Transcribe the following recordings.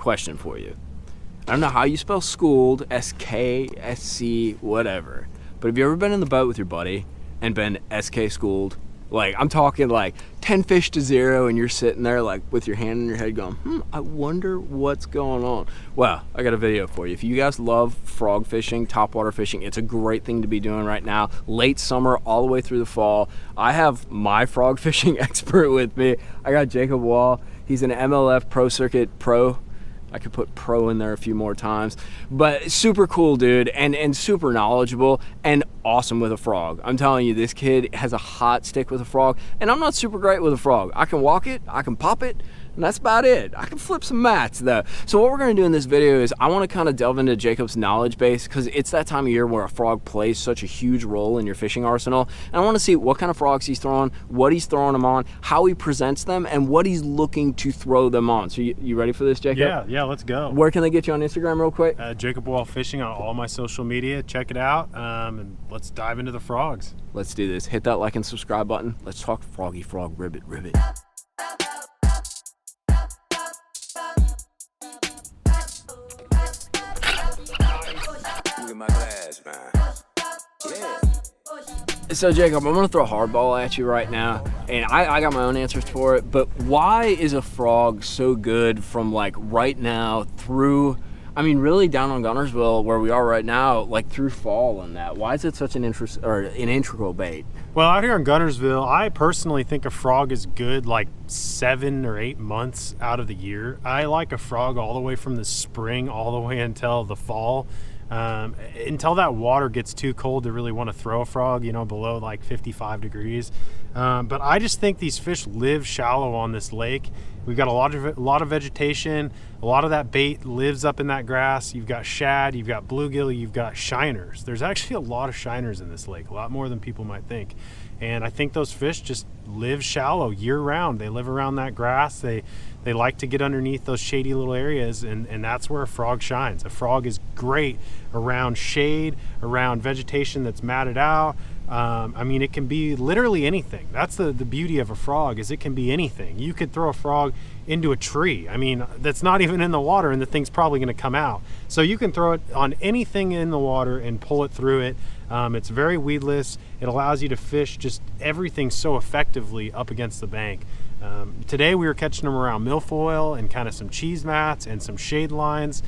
question for you. I don't know how you spell schooled, S-K, S-C, whatever. But have you ever been in the boat with your buddy and been SK schooled? Like, I'm talking like 10 fish to 0 and you're sitting there like with your hand in your head going, I wonder what's going on. Well, I got a video for you. If you guys love frog fishing, topwater fishing, it's a great thing to be doing right now. Late summer all the way through the fall. I have my frog fishing expert with me. I got Jacob Wall. He's an MLF Pro Circuit Pro. I could put pro in there a few more times, but super cool dude and super knowledgeable and awesome with a frog. I'm telling you, this kid has a hot stick with a frog, and I'm not super great with a frog. I can walk it, I can pop it, and that's about it. I can flip some mats though. So what we're gonna do in this video is I wanna kind of delve into Jacob's knowledge base, because it's that time of year where a frog plays such a huge role in your fishing arsenal. And I wanna see what kind of frogs he's throwing, what he's throwing them on, how he presents them, and what he's looking to throw them on. So you ready for this, Jacob? Yeah, let's go. Where can they get you on Instagram real quick? Jacob Wall Fishing on all my social media. Check it out, and let's dive into the frogs. Let's do this. Hit that like and subscribe button. Let's talk froggy frog, ribbit. My glass, man. Yeah. So Jacob, I'm gonna throw a hardball at you right now, and I got my own answers for it, but why is a frog so good from like right now through, I mean really down on Gunnersville where we are right now, like through fall and that? Why is it such an integral bait? Well, out here in Gunnersville, I personally think a frog is good like 7 or 8 months out of the year. I like a frog all the way from the spring all the way until the fall. Until that water gets too cold to really want to throw a frog, below like 55 degrees. But I just think these fish live shallow on this lake. We've got a lot of vegetation. A lot of that bait lives up in that grass. You've got shad, you've got bluegill, you've got shiners. There's actually a lot of shiners in this lake, a lot more than people might think. And I think those fish just live shallow year round. They live around that grass. They like to get underneath those shady little areas, and that's where a frog shines. A frog is great around shade, around vegetation that's matted out. I mean, it can be literally anything. That's the beauty of a frog, is it can be anything. You could throw a frog into a tree. I mean, that's not even in the water, and the thing's probably going to come out. So you can throw it on anything in the water and pull it through it. It's very weedless. It allows you to fish just everything so effectively up against the bank. Today we were catching them around milfoil and kind of some cheese mats and some shade lines,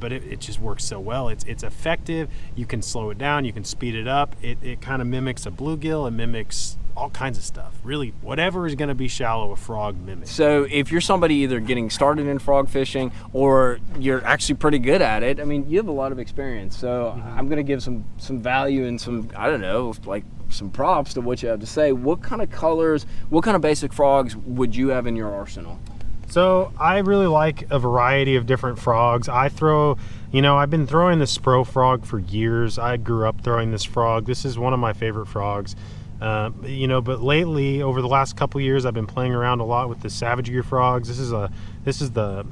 but it just works so well. It's effective. You can slow it down, you can speed it up. It kind of mimics a bluegill, it mimics all kinds of stuff. Really, whatever is going to be shallow, a frog mimics. So if you're somebody either getting started in frog fishing or you're actually pretty good at it, I mean, you have a lot of experience. So I'm going to give some value and some, I don't know, like some props to what you have to say. What kind of colors, what kind of basic frogs would you have in your arsenal? So I really like a variety of different frogs. I throw, I've been throwing the Spro frog for years. I grew up throwing this frog. This is one of my favorite frogs. But lately, over the last couple years, I've been playing around a lot with the Savage Gear frogs. This is the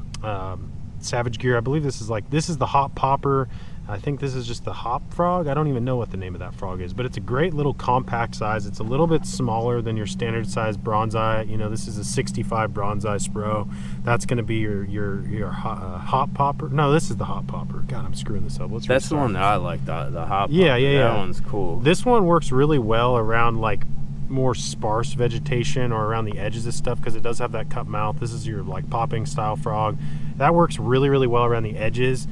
Savage Gear. I believe this is the Hop Popper. I think this is just the Hop frog. I don't even know what the name of that frog is, but it's a great little compact size. It's a little bit smaller than your standard size bronzeye. This is a 65 bronzeye Spro. That's going to be your Hop Popper. No, this is the Hop Popper. God, I'm screwing this up. That's the one that I like, the Hop Popper. Yeah. That one's cool. This one works really well around like more sparse vegetation or around the edges of stuff, because it does have that cut mouth. This is your like popping style frog. That works really, really well around the edges.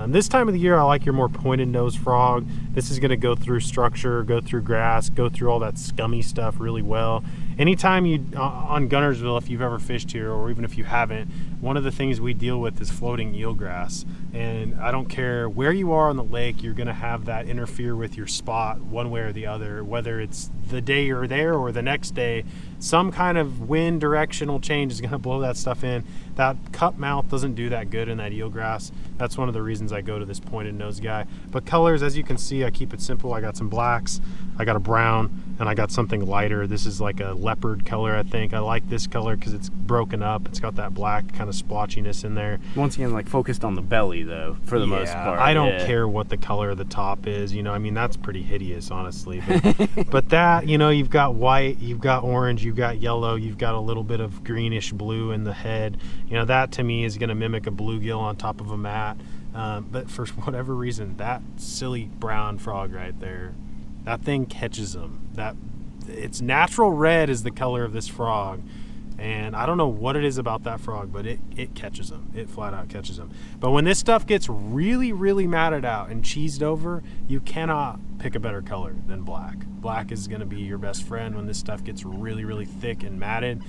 This time of the year, I like your more pointed nose frog. This is going to go through structure, go through grass, go through all that scummy stuff really well. Anytime you, on Gunnersville, if you've ever fished here, or even if you haven't, one of the things we deal with is floating eelgrass. And I don't care where you are on the lake, you're going to have that interfere with your spot one way or the other, whether it's the day you're there or the next day. Some kind of wind directional change is going to blow that stuff in. That cut mouth doesn't do that good in that eelgrass. That's one of the reasons I go to this pointed nose guy. But colors, as you can see, I keep it simple. I got some blacks, I got a brown, and I got something lighter. This is like a leopard color, I think. I like this color because it's broken up. It's got that black kind of splotchiness in there. Once again, like focused on the belly though, for the most part. I don't care what the color of the top is. I mean, that's pretty hideous, honestly. But that, you've got white, you've got orange, you've got yellow, you've got a little bit of greenish blue in the head. That to me is going to mimic a bluegill on top of a mat. But for whatever reason, that silly brown frog right there, that thing catches them. Its natural red is the color of this frog, and I don't know what it is about that frog, but it catches them. It flat out catches them. But when this stuff gets really, really matted out and cheesed over, you cannot pick a better color than black. Black is going to be your best friend when this stuff gets really, really thick and matted.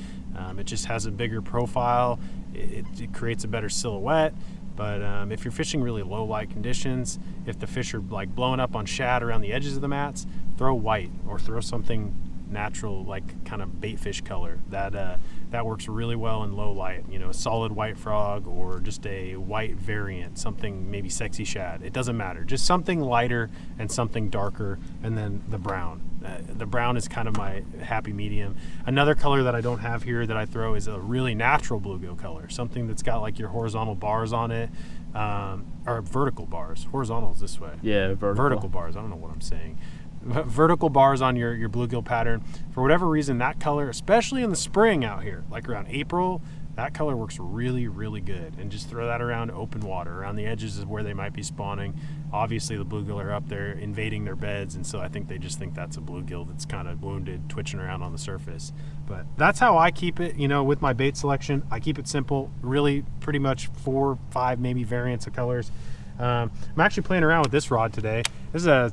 It just has a bigger profile. It creates a better silhouette. But if you're fishing really low light conditions, if the fish are like blowing up on shad around the edges of the mats, throw white or throw something natural, like kind of bait fish color. That works really well in low light. A solid white frog or just a white variant, something maybe sexy shad. It doesn't matter. Just something lighter and something darker, and then the brown. The brown is kind of my happy medium. Another color that I don't have here that I throw is a really natural bluegill color, something that's got like your horizontal bars on it, or vertical bars. Horizontal is this way. Yeah, vertical bars. I don't know what I'm saying. Vertical bars on your bluegill pattern. For whatever reason, that color, especially in the spring out here, like around April, that color works really, really good. And just throw that around open water, around the edges of where they might be spawning. Obviously, the bluegill are up there invading their beds, and so I think they just think that's a bluegill that's kind of wounded, twitching around on the surface. But that's how I keep it, with my bait selection. I keep it simple, really pretty much 4, 5, maybe variants of colors. I'm actually playing around with this rod today. This is a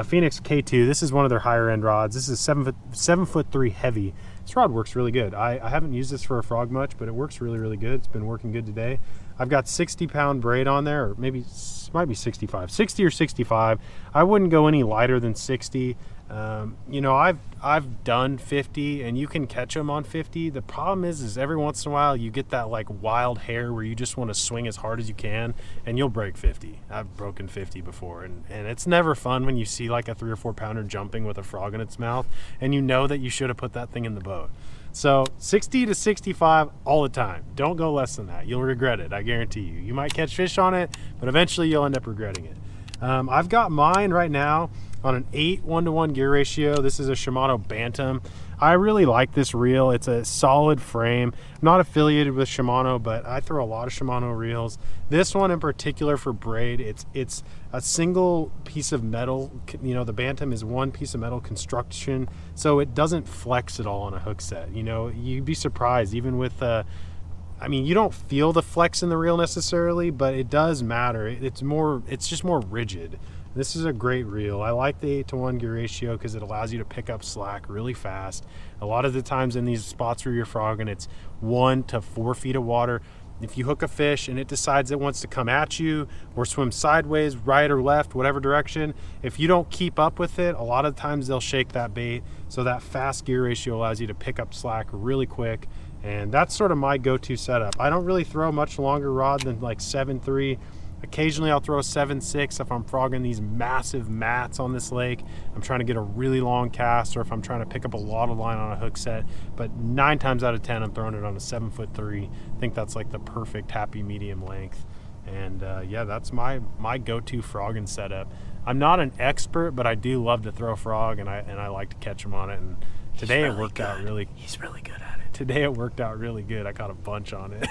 Phoenix K2. This is one of their higher end rods. This is 7'3" heavy. This rod works really good. I haven't used this for a frog much, but it works really, really good. It's been working good today. I've got 60-pound braid on there, or maybe might be 65, 60 or 65. I wouldn't go any lighter than 60. I've done 50, and you can catch them on 50. The problem is every once in a while you get that like wild hair where you just want to swing as hard as you can, and you'll break 50. I've broken 50 before, and it's never fun when you see like a 3 or 4 pounder jumping with a frog in its mouth, and you know that you should have put that thing in the boat. So 60 to 65 all the time. Don't go less than that. You'll regret it, I guarantee you. You might catch fish on it, but eventually you'll end up regretting it. I've got mine right now on an 8 1-to-1 gear ratio. This is a Shimano Bantam. I really like this reel. It's a solid frame. I'm not affiliated with Shimano, but I throw a lot of Shimano reels. This one in particular for braid, it's a single piece of metal. The Bantam is one piece of metal construction, so it doesn't flex at all on a hook set. You'd be surprised, even with you don't feel the flex in the reel necessarily, but it does matter. It's just more rigid. This is a great reel. I like the 8-to-1 gear ratio because it allows you to pick up slack really fast. A lot of the times in these spots where you're frogging, it's 1 to 4 feet of water. If you hook a fish and it decides it wants to come at you or swim sideways, right or left, whatever direction, if you don't keep up with it, a lot of times they'll shake that bait. So that fast gear ratio allows you to pick up slack really quick. And that's sort of my go-to setup. I don't really throw much longer rod than like 7.3. Occasionally I'll throw a 7.6 if I'm frogging these massive mats on this lake. I'm trying to get a really long cast, or if I'm trying to pick up a lot of line on a hook set. But 9 times out of 10, I'm throwing it on a 7'3". I think that's like the perfect happy medium length. And that's my go-to frogging setup. I'm not an expert, but I do love to throw frog, and I like to catch them on it. And today it worked out really. He's really good at it. Today it worked out really good. I caught a bunch on it.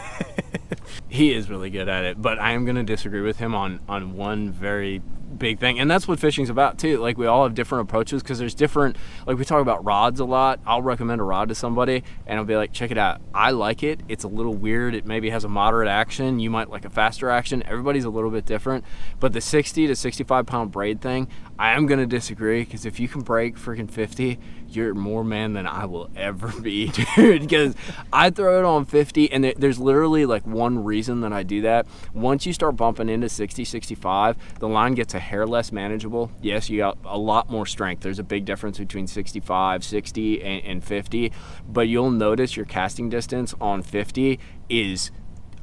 He is really good at it, but I am going to disagree with him on one very big thing, and that's what fishing's about too. Like, we all have different approaches because there's different, like, we talk about rods a lot. I'll recommend a rod to somebody and I'll be like, check it out, I like it, it's a little weird, it maybe has a moderate action, you might like a faster action. Everybody's a little bit different. But the 60 to 65 pound braid thing, I am going to disagree, because if you can break freaking 50, you're more man than I will ever be, dude. Because I throw it on 50, and there's literally like one reason that I do that. Once you start bumping into 60, 65, the line gets a hair less manageable. Yes, you got a lot more strength. There's a big difference between 65, 60, and 50, but you'll notice your casting distance on 50 is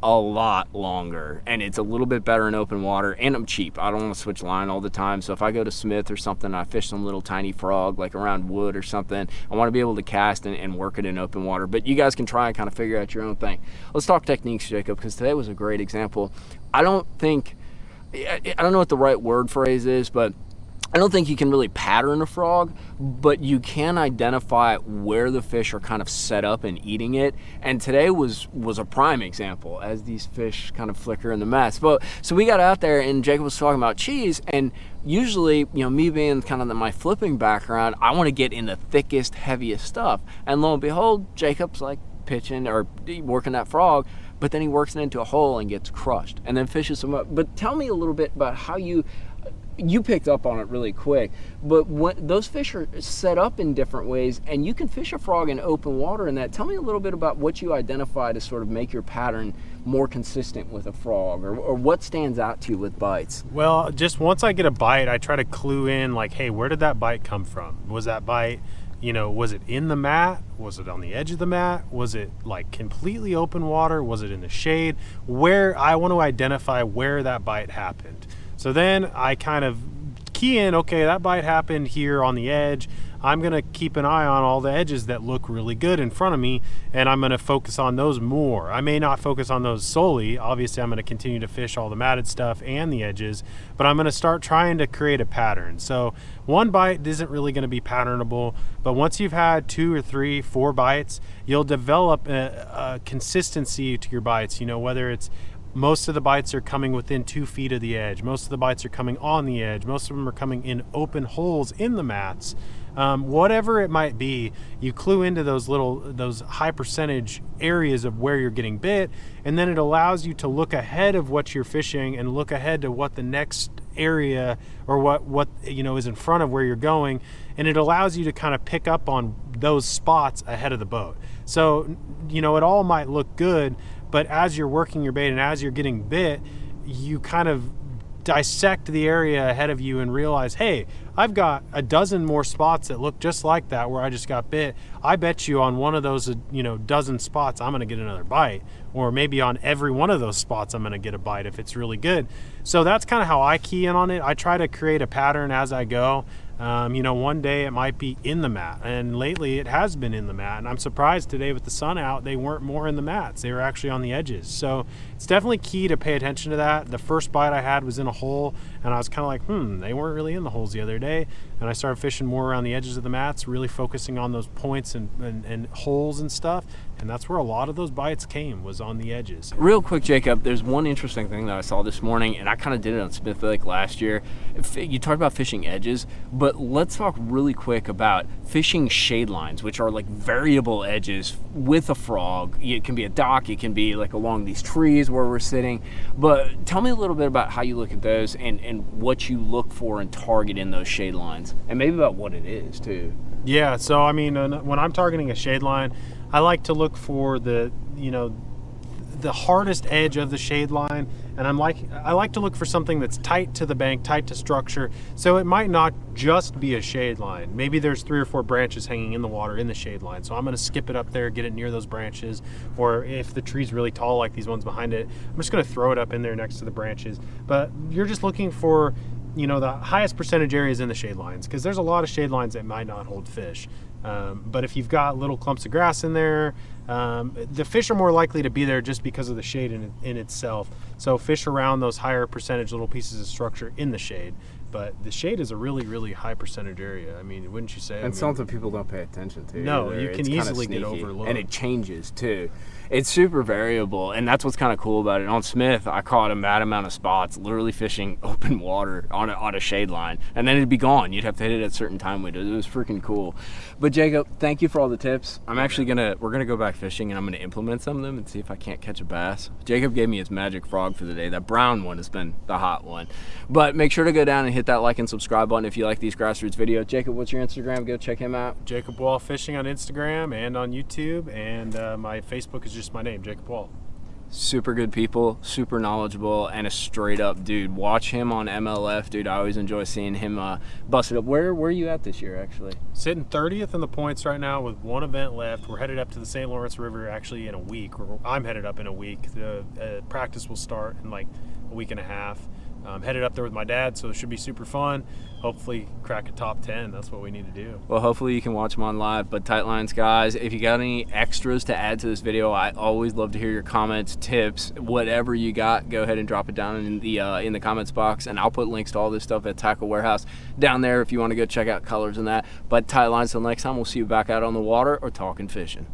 a lot longer, and it's a little bit better in open water, and I'm cheap. I don't want to switch line all the time, so if I go to Smith or something, I fish some little tiny frog like around wood or something, I want to be able to cast and work it in open water. But you guys can try and kind of figure out your own thing. Let's talk techniques, Jacob, because today was a great example. I don't know what the right word phrase is, but I don't think you can really pattern a frog, but you can identify where the fish are kind of set up and eating it. And today was a prime example as these fish kind of flicker in the mess. But so we got out there and Jacob was talking about cheese, and usually, me being kind of my flipping background, I want to get in the thickest, heaviest stuff. And lo and behold, Jacob's like pitching or working that frog, but then he works it into a hole and gets crushed and then fishes them up. But tell me a little bit about how you picked up on it really quick, but when those fish are set up in different ways, and you can fish a frog in open water in that. Tell me a little bit about what you identify to sort of make your pattern more consistent with a frog, or what stands out to you with bites. Well, just once I get a bite, I try to clue in, like, hey, where did that bite come from? Was that bite, was it in the mat? Was it on the edge of the mat? Was it like completely open water? Was it in the shade? Where I want to identify where that bite happened. So then I kind of key in, okay, that bite happened here on the edge. I'm going to keep an eye on all the edges that look really good in front of me, and I'm going to focus on those more. I may not focus on those solely. Obviously, I'm going to continue to fish all the matted stuff and the edges, but I'm going to start trying to create a pattern. So one bite isn't really going to be patternable, but once you've had 2 or 3, 4 bites, you'll develop a consistency to your bites, whether it's most of the bites are coming within 2 feet of the edge. Most of the bites are coming on the edge. Most of them are coming in open holes in the mats. Whatever it might be, you clue into those high percentage areas of where you're getting bit, and then it allows you to look ahead of what you're fishing and look ahead to what the next area or what is in front of where you're going, and it allows you to kind of pick up on those spots ahead of the boat. So, it all might look good, but as you're working your bait and as you're getting bit, you kind of dissect the area ahead of you and realize, hey, I've got a dozen more spots that look just like that where I just got bit. I bet you on one of those, dozen spots, I'm going to get another bite. Or maybe on every one of those spots, I'm going to get a bite if it's really good. So that's kind of how I key in on it. I try to create a pattern as I go. One day it might be in the mat, and lately it has been in the mat, and I'm surprised today with the sun out they weren't more in the mats. They were actually on the edges. So it's definitely key to pay attention to that. The first bite I had was in a hole, and I was kind of like, they weren't really in the holes the other day, and I started fishing more around the edges of the mats, really focusing on those points and holes and stuff, and that's where a lot of those bites came, was on the edges. Real quick, Jacob, there's one interesting thing that I saw this morning, and I kind of did it on Smith Lake last year. You talked about fishing edges, but let's talk really quick about fishing shade lines, which are like variable edges with a frog. It can be a dock, it can be like along these trees where we're sitting, but tell me a little bit about how you look at those and what you look for and target in those shade lines, and maybe about what it is too. Yeah, so when I'm targeting a shade line, I like to look for the hardest edge of the shade line, and I like to look for something that's tight to the bank, tight to structure. So it might not just be a shade line. Maybe there's 3 or 4 branches hanging in the water in the shade line. So I'm going to skip it up there, get it near those branches, or if the tree's really tall like these ones behind it, I'm just going to throw it up in there next to the branches. But you're just looking for the highest percentage areas in the shade lines, because there's a lot of shade lines that might not hold fish. But if you've got little clumps of grass in there, the fish are more likely to be there just because of the shade in itself. So fish around those higher percentage little pieces of structure in the shade. But the shade is a really, really high percentage area. Wouldn't you say? And something people don't pay attention to. No, either. You can easily get overlooked. And it changes too. It's super variable, and that's what's kind of cool about it. On Smith, I caught a mad amount of spots, literally fishing open water on a shade line, and then it'd be gone. You'd have to hit it at certain time windows. It was freaking cool. But Jacob, thank you for all the tips. We're gonna go back fishing, and I'm gonna implement some of them and see if I can't catch a bass. Jacob gave me his magic frog for the day. That brown one has been the hot one. But make sure to go down and hit that like and subscribe button if you like these grassroots videos. Jacob, what's your Instagram? Go check him out. Jacob Wall Fishing on Instagram and on YouTube, and my Facebook is just my name, Jacob Wall. Super good people, super knowledgeable, and a straight up dude. Watch him on MLF, dude. I always enjoy seeing him bust it up. Where are you at this year, actually? Sitting 30th in the points right now with one event left. We're headed up to the St. Lawrence River actually in a week. I'm headed up in a week. The practice will start in like a week and a half. I'm headed up there with my dad, so it should be super fun. Hopefully crack a top 10. That's what we need to do. Well, hopefully you can watch them on live. But Tight Lines guys, if you got any extras to add to this video, I always love to hear your comments, tips, whatever you got. Go ahead and drop it down in the comments box, and I'll put links to all this stuff at Tackle Warehouse down there if you want to go check out colors and that. But Tight Lines, till next time, we'll see you back out on the water or talking fishing.